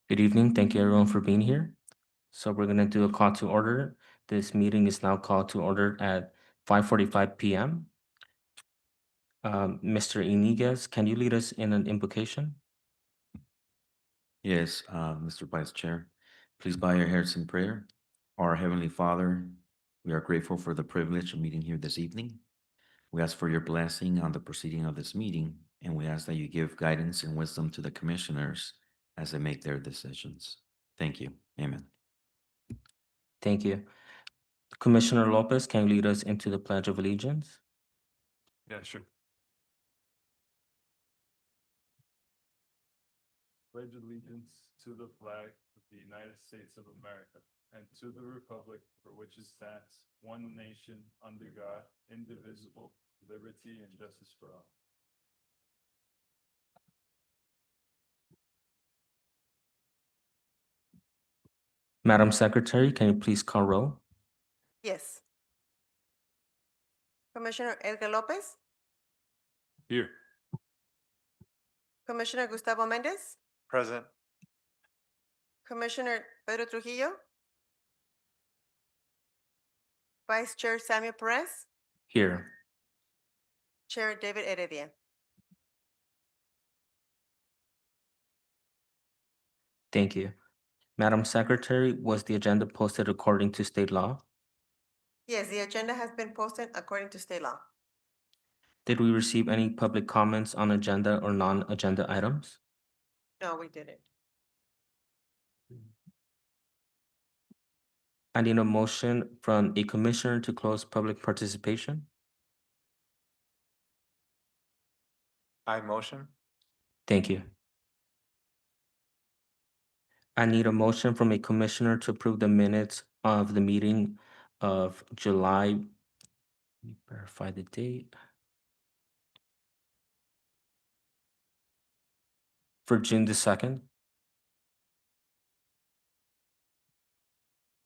Good evening. Thank you everyone for being here. So we're gonna do a call to order. This meeting is now called to order at 5:45 p.m. Mr. Iniguez, can you lead us in an invocation? Yes, Mr. Vice Chair, please bow your heads in prayer. Our Heavenly Father, we are grateful for the privilege of meeting here this evening. We ask for your blessing on the proceeding of this meeting, and we ask that you give guidance and wisdom to the commissioners as they make their decisions. Thank you. Amen. Thank you. Commissioner Lopez, can you lead us into the Pledge of Allegiance? Yeah, sure. Pledge allegiance to the flag of the United States of America and to the republic for which it stands, one nation, under God, indivisible, liberty and justice for all. Madam Secretary, can you please call roll? Yes. Commissioner Edgar Lopez, Here. Commissioner Gustavo Mendez, Present. Commissioner Pedro Trujillo, Vice Chair Samuel Perez, Here. Chair David Heredia. Thank you. Madam Secretary, was the agenda posted according to state law? Yes, the agenda has been posted according to state law. Did we receive any public comments on agenda or non-agenda items? No, we didn't. I need a motion from a commissioner to close public participation. I motion. Thank you. I need a motion from a commissioner to approve the minutes of the meeting of July. Let me verify the date. For June the 2nd.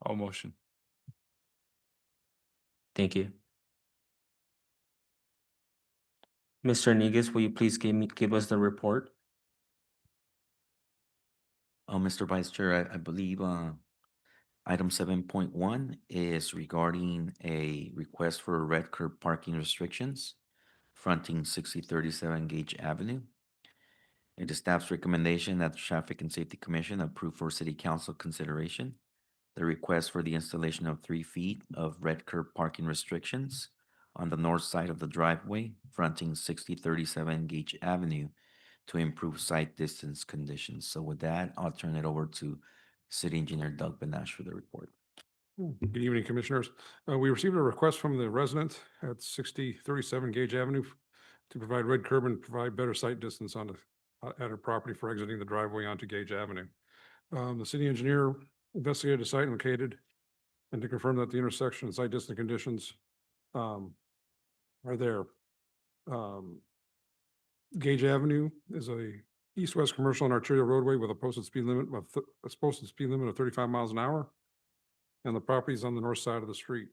I'll motion. Thank you. Mr. Negus, will you please give us the report? Mr. Vice Chair, I believe item 7.1 is regarding a request for red curb parking restrictions fronting 6037 Gage Avenue. It is staff's recommendation that the Traffic and Safety Commission approve for City Council consideration the request for the installation of 3 feet of red curb parking restrictions on the north side of the driveway fronting 6037 Gage Avenue to improve sight distance conditions. So with that, I'll turn it over to City Engineer Doug Benash for the report. Good evening, Commissioners. We received a request from the resident at 6037 Gage Avenue to provide red curb and provide better sight distance on at her property for exiting the driveway onto Gage Avenue. The city engineer investigated the site and located and to confirm that the intersection and sight distance conditions are there. Gage Avenue is a east-west commercial and arterial roadway with a posted speed limit of 35 miles an hour. And the property is on the north side of the street.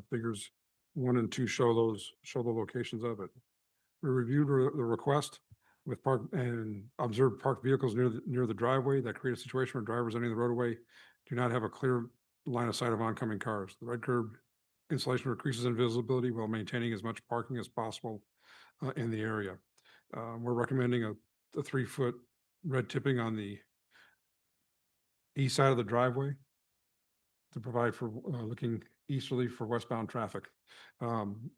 Figures 1 and 2 show the locations of it. We reviewed the request with park and observed parked vehicles near the driveway that create a situation where drivers entering the roadway do not have a clear line of sight of oncoming cars. The red curb installation increases invisibility while maintaining as much parking as possible in the area. We're recommending a 3-foot red tipping on the east side of the driveway to provide for looking easterly for westbound traffic.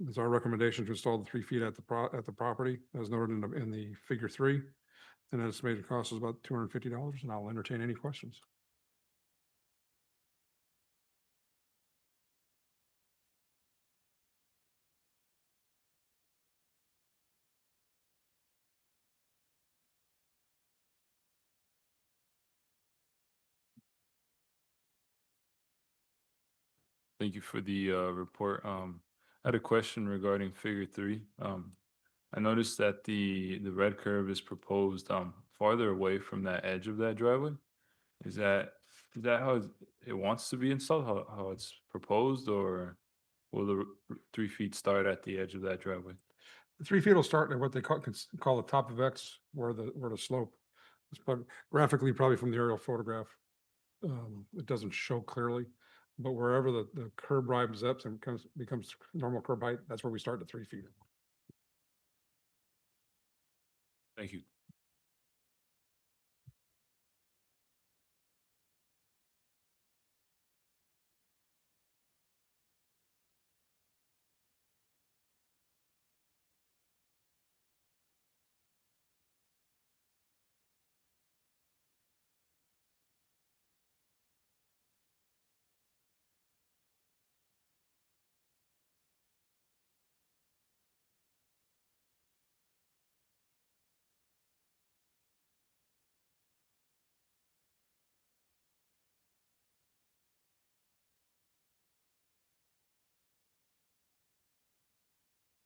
It's our recommendation to install the 3 feet at the property as noted in the figure 3. And an estimated cost is about $250, and I'll entertain any questions. Thank you for the report. I had a question regarding figure 3. I noticed that the red curve is proposed farther away from that edge of that driveway. Is that how it wants to be installed? How it's proposed, or will the 3 feet start at the edge of that driveway? The 3 feet will start at what they call the top of X, where the slope. It's probably graphically, probably from the aerial photograph. It doesn't show clearly, but wherever the curb rises up and becomes normal curb height, that's where we start at 3 feet. Thank you.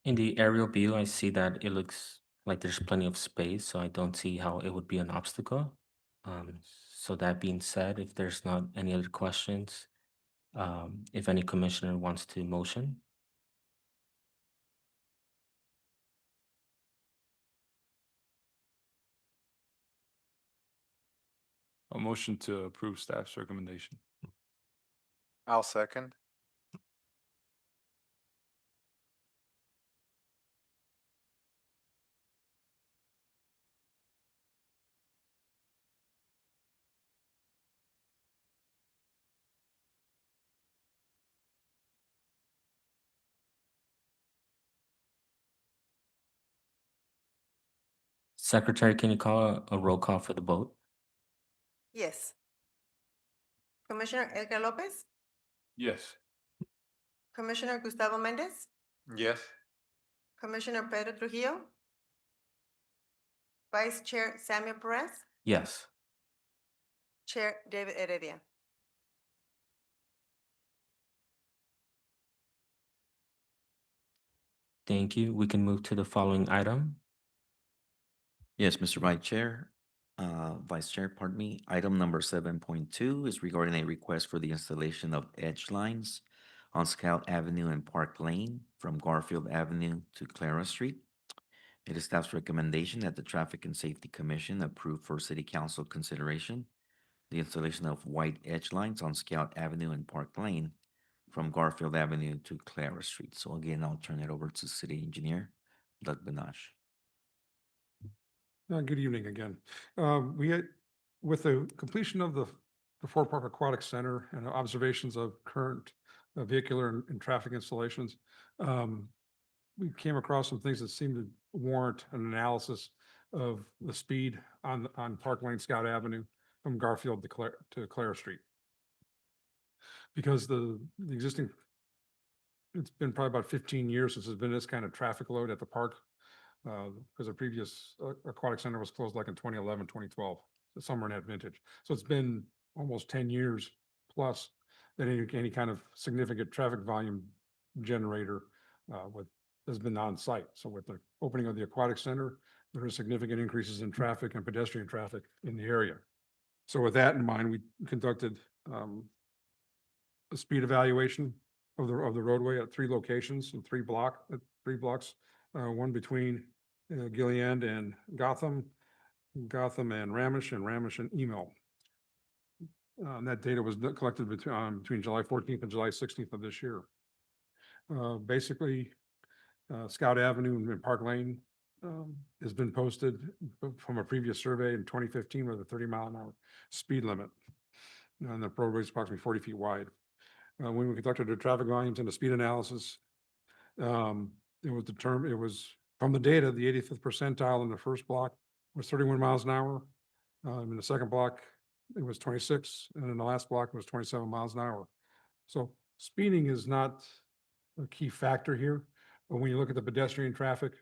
In the aerial view, I see that it looks like there's plenty of space, so I don't see how it would be an obstacle. So that being said, if there's not any other questions, if any commissioner wants to motion, A motion to approve staff's recommendation. I'll second. Secretary, can you call a roll call for the vote? Yes. Commissioner Edgar Lopez, Yes. Commissioner Gustavo Mendez, Yes. Commissioner Pedro Trujillo, Vice Chair Samuel Perez, Yes. Chair David Heredia. Thank you. We can move to the following item. Yes, Mr. Vice Chair, pardon me. Item number 7.2 is regarding a request for the installation of edge lines on Scout Avenue and Park Lane from Garfield Avenue to Clara Street. It is staff's recommendation that the Traffic and Safety Commission approve for City Council consideration the installation of white edge lines on Scout Avenue and Park Lane from Garfield Avenue to Clara Street. So again, I'll turn it over to City Engineer Doug Benash. Good evening again. We had, with the completion of the Fort Park Aquatic Center and observations of current vehicular and traffic installations, we came across some things that seemed to warrant an analysis of the speed on Park Lane Scout Avenue from Garfield to Clara Street. Because the existing, it's been probably about 15 years since there's been this kind of traffic load at the park. Because the previous aquatic center was closed like in 2011, 2012, so somewhere in that vintage. So it's been almost 10 years plus that any kind of significant traffic volume generator has been on site. So with the opening of the aquatic center, there are significant increases in traffic and pedestrian traffic in the area. So with that in mind, we conducted a speed evaluation of the roadway at 3 locations in 3 blocks. One between Gilliand and Gotham and Ramish and Emo. That data was collected between July 14th and July 16th of this year. Basically, Scout Avenue and Park Lane has been posted from a previous survey in 2015 with a 30-mile-an-hour speed limit. And the roadway is approximately 40 feet wide. When we conducted the traffic volumes and the speed analysis, it was from the data, the 85th percentile in the first block was 31 miles an hour. In the second block, it was 26, and in the last block, it was 27 miles an hour. So speeding is not a key factor here, but when you look at the pedestrian traffic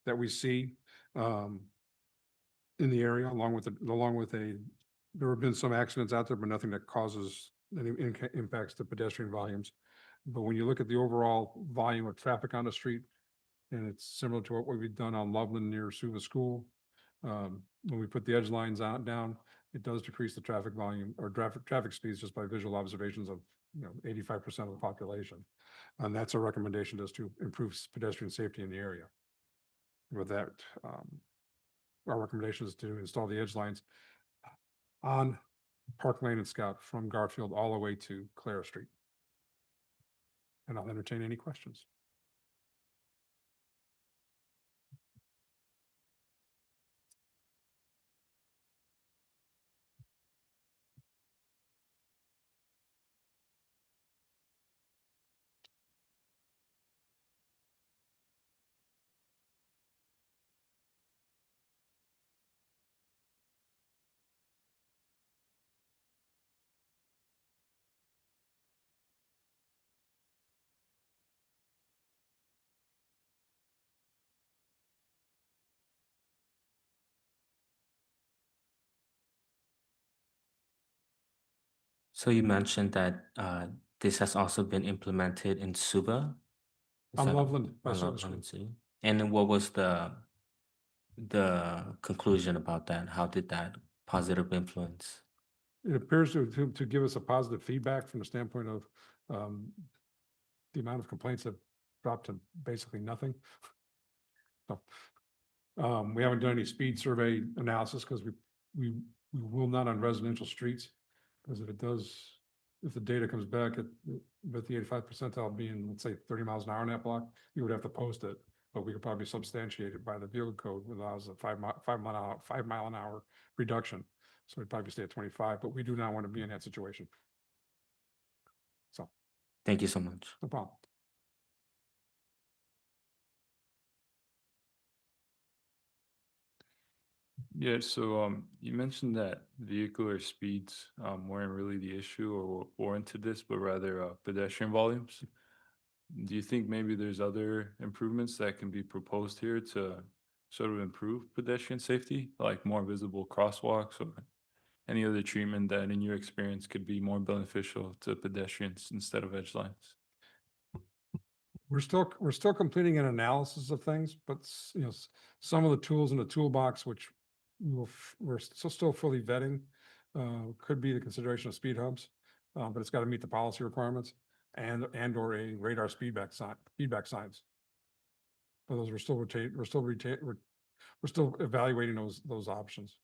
that we see in the area, there have been some accidents out there, but nothing that causes any impacts to pedestrian volumes. But when you look at the overall volume of traffic on the street, and it's similar to what we've done on Loveland near Suva School. When we put the edge lines down, it does decrease the traffic volume or traffic speeds just by visual observations of 85% of the population. And that's a recommendation just to improve pedestrian safety in the area. With that, our recommendation is to install the edge lines on Park Lane and Scout from Garfield all the way to Clara Street. And I'll entertain any questions. So you mentioned that this has also been implemented in Suba? Is On that- Loveland by on Service Loveland Group. City? And then what was the conclusion about that? How did that positive influence? It appears to give us a positive feedback from the standpoint of the amount of complaints have dropped to basically nothing. So, we haven't done any speed survey analysis because we will not on residential streets. Because if it does, if the data comes back at, with the 85th percentile being, let's say 30 miles an hour in that block, you would have to post it. But we could probably substantiate it by the vehicle code, which allows a 5 mile an hour reduction. So we'd probably stay at 25, but we do not want to be in that situation. So, Thank you so much. no problem. Yeah, so you mentioned that vehicular speeds weren't really the issue or warranted this, but rather pedestrian volumes. Do you think maybe there's other improvements that can be proposed here to sort of improve pedestrian safety, like more visible crosswalks or any other treatment that in your experience could be more beneficial to pedestrians instead of edge lines? We're still completing an analysis of things, but you know, some of the tools in the toolbox, which we're still fully vetting, could be the consideration of speed humps, but it's got to meet the policy requirements and or a radar feedback signs. But those we're still evaluating those options.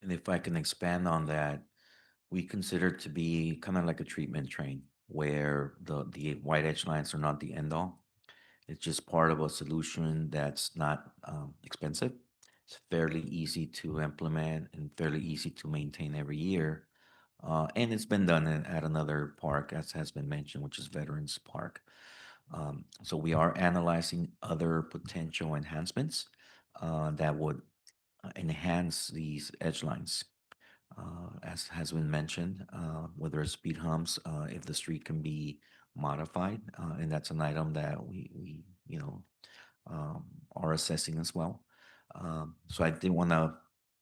And if I can expand on that, we consider it to be kind of like a treatment train where the white edge lines are not the end all. It's just part of a solution that's not expensive. It's fairly easy to implement and fairly easy to maintain every year. And it's been done at another park, as has been mentioned, which is Veterans Park. So we are analyzing other potential enhancements that would enhance these edge lines. As has been mentioned, whether it's speed humps, if the street can be modified, and that's an item that we are assessing as well. So I did want to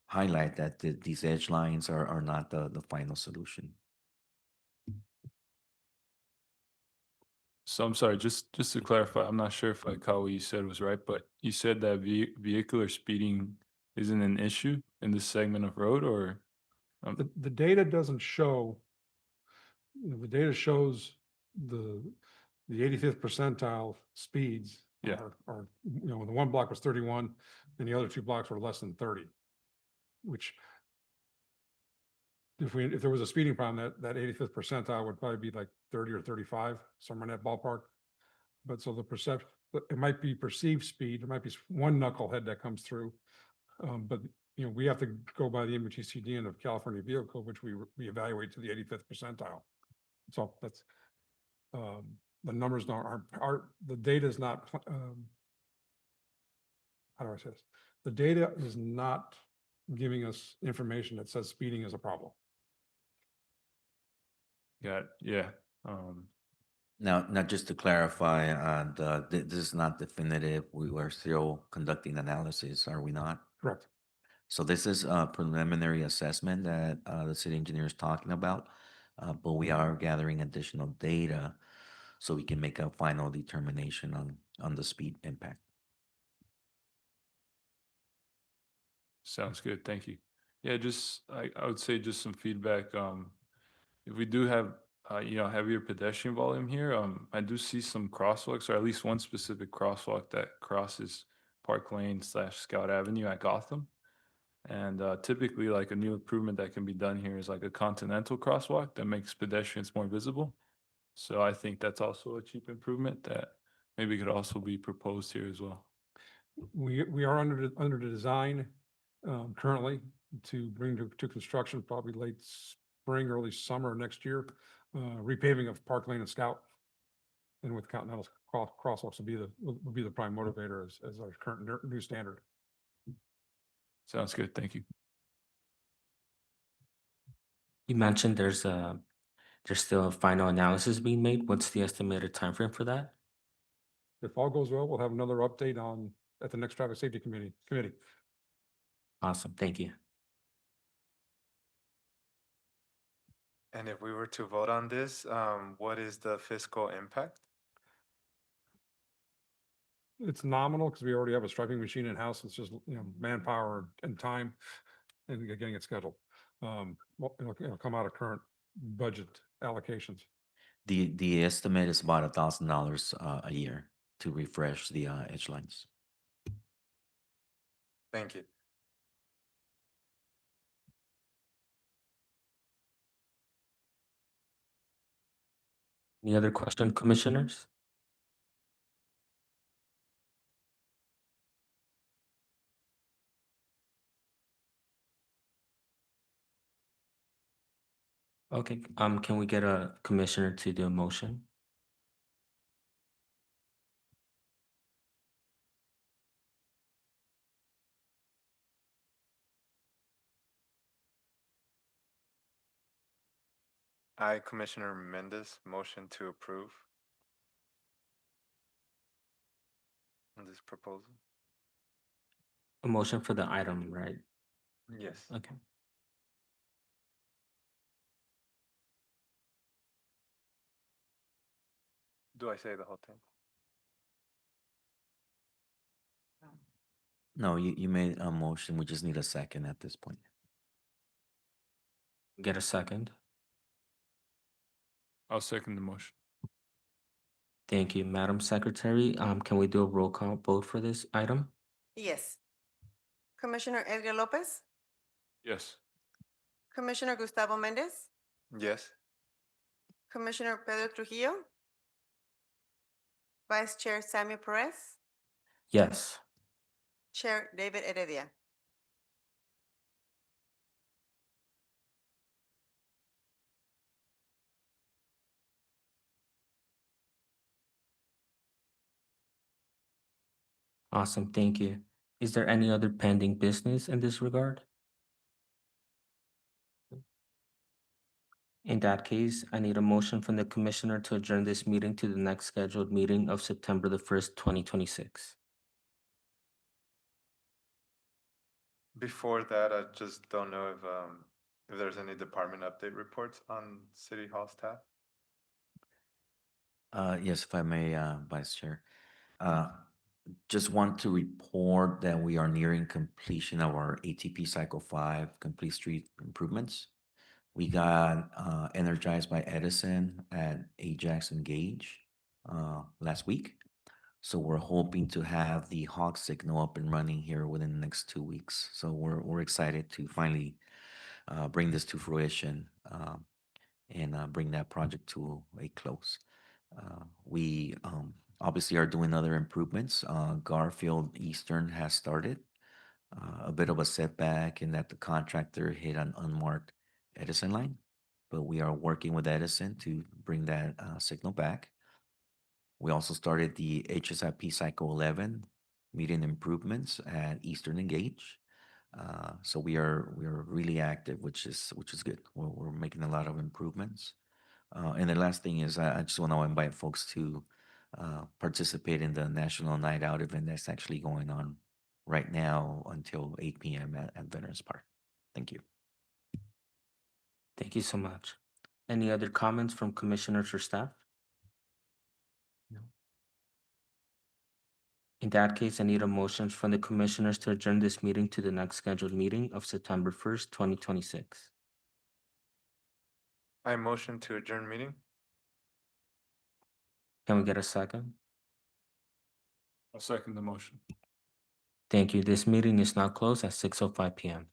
highlight that these edge lines are not the final solution. So I'm sorry, just to clarify, I'm not sure if I caught what you said was right, but you said that vehicular speeding isn't an issue in this segment of road, or The data doesn't show, the data shows the 85th percentile speeds. Yeah. Are, the one block was 31 and the other two blocks were less than 30, which if there was a speeding problem, that 85th percentile would probably be like 30 or 35, somewhere in that ballpark. But so it might be perceived speed, it might be one knucklehead that comes through. But we have to go by the MTCD of California Vehicle Code, which we evaluate to the 85th percentile. So that's, the numbers the data is not, how do I say this? The data is not giving us information that says speeding is a problem. got, yeah. Now, just to clarify, this is not definitive. We are still conducting analysis, are we not? Correct. So this is a preliminary assessment that the city engineer is talking about, but we are gathering additional data so we can make a final determination on the speed impact. Sounds good. Thank you. Yeah, just I would say just some feedback. If we do have heavier pedestrian volume here, I do see some crosswalks, or at least one specific crosswalk that crosses Park Lane / Scout Avenue at Gotham. And typically, like a new improvement that can be done here is like a continental crosswalk that makes pedestrians more visible. So I think that's also a cheap improvement that maybe could also be proposed here as well. We are under the design currently to bring to construction probably late spring, early summer next year, repaving of Park Lane and Scout. And with Continental crosswalks will be the prime motivator as our current new standard. Sounds good. Thank you. You mentioned there's still a final analysis being made. What's the estimated timeframe for that? If all goes well, we'll have another update at the next traffic safety committee. Awesome, thank you. And if we were to vote on this, what is the fiscal impact? It's nominal because we already have a striping machine in-house. It's just, manpower and time and getting it scheduled. Well, it'll come out of current budget allocations. The estimate is about $1,000 a year to refresh the edge lines. Thank you. Any other question, commissioners? Okay, can we get a commissioner to do a motion? I, Commissioner Mendez, motion to approve on this proposal. A motion for the item, right? Yes. Okay. Do I say the whole thing? No, you made a motion. We just need a second at this point. Get a second. I'll second the motion. Thank you, Madam Secretary. Can we do a roll call vote for this item? Yes. Commissioner Edgar Lopez, Yes. Commissioner Gustavo Mendez, Yes. Commissioner Pedro Trujillo, Vice Chair Samuel Perez, Yes. Chair David Heredia. Awesome, thank you. Is there any other pending business in this regard? In that case, I need a motion from the commissioner to adjourn this meeting to the next scheduled meeting of September the 1st, 2026. Before that, I just don't know if there's any department update reports on City Hall staff. Yes, if I may, Vice Chair. Just want to report that we are nearing completion of our ATP Cycle 5 Complete Street Improvements. We got energized by Edison at Ajax and Gage last week. So we're hoping to have the Hawk signal up and running here within the next 2 weeks. So we're excited to finally bring this to fruition and bring that project to a close. We obviously are doing other improvements. Garfield Eastern has started. A bit of a setback in that the contractor hit an unmarked Edison line, but we are working with Edison to bring that signal back. We also started the HSIP Cycle 11 median improvements at Eastern and Gage. So we are really active, which is good. We're making a lot of improvements. And the last thing is I just want to invite folks to participate in the National Night Out event that's actually going on right now until 8 p.m. at Veterans Park. Thank you. Thank you so much. Any other comments from commissioners or staff? No. In that case, I need a motion from the commissioners to adjourn this meeting to the next scheduled meeting of September 1st, 2026. I motion to adjourn meeting. Can we get a second? I'll second the motion. Thank you. This meeting is now closed at 6:05 PM.